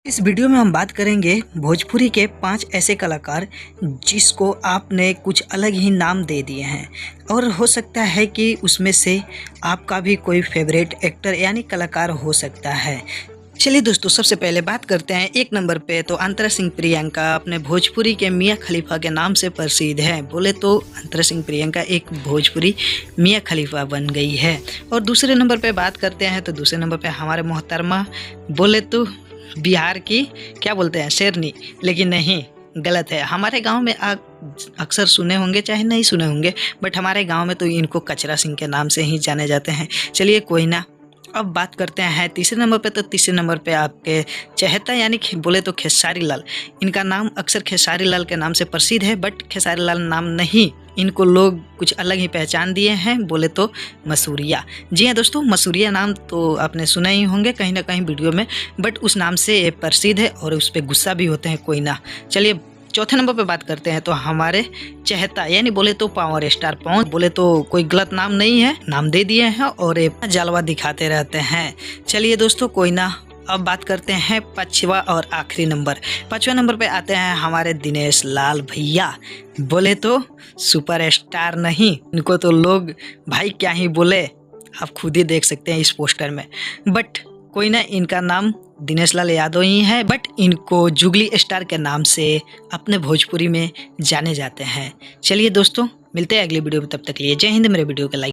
इस वीडियो में हम बात करेंगे भोजपुरी के 5 ऐसे कलाकार जिसको आपने कुछ अलग ही नाम दे दिए हैं और हो सकता है कि उसमें से आपका भी कोई फेवरेट एक्टर यानी कलाकार हो सकता है। चलिए दोस्तों, सबसे पहले बात करते हैं 1 नंबर पे। तो अंतरा सिंह प्रियंका अपने भोजपुरी के मियाँ खलीफा के नाम से प्रसिद्ध है। बोले तो अंतरा सिंह प्रियंका एक भोजपुरी मियाँ खलीफा बन गई है। और दूसरे नंबर पे बात करते हैं तो दूसरे नंबर पे हमारे मोहतरमा, बोले तो बिहार की क्या बोलते हैं, शेरनी, लेकिन नहीं, गलत है। हमारे गांव में आप अक्सर सुने होंगे चाहे नहीं सुने होंगे, बट हमारे गांव में तो इनको कचरा सिंह के नाम से ही जाने जाते हैं। चलिए कोई ना, अब बात करते हैं तीसरे नंबर पे। तो तीसरे नंबर पे आपके चहेता यानी बोले तो खेसारी लाल। इनका नाम अक्सर खेसारी लाल के नाम से प्रसिद्ध है, बट खेसारी लाल नाम नहीं, इनको लोग कुछ अलग ही पहचान दिए हैं, बोले तो मसूरिया। जी हाँ दोस्तों, मसूरिया नाम तो आपने सुना ही होंगे कहीं ना कहीं वीडियो में, बट उस नाम से ये प्रसिद्ध है और उस पर गुस्सा भी होते हैं कोई ना। चलिए चौथे नंबर पे बात करते हैं तो हमारे चहेता यानी बोले तो पावर स्टार पवन। बोले तो कोई गलत नाम नहीं है, नाम दे दिए हैं और ये जलवा दिखाते रहते हैं। चलिए दोस्तों कोई ना, अब बात करते हैं 5वां और आखिरी नंबर। 5वें नंबर पे आते हैं हमारे दिनेश लाल भैया। बोले तो सुपर स्टार नहीं, इनको तो लोग भाई क्या ही बोले, आप खुद ही देख सकते हैं इस पोस्टर में। बट कोई ना, इनका नाम दिनेश लाल यादव ही है, बट इनको जुगली स्टार के नाम से अपने भोजपुरी में जाने जाते हैं। चलिए दोस्तों, मिलते हैं अगली वीडियो में, तब तक लिए जय हिंद। मेरे वीडियो को लाइक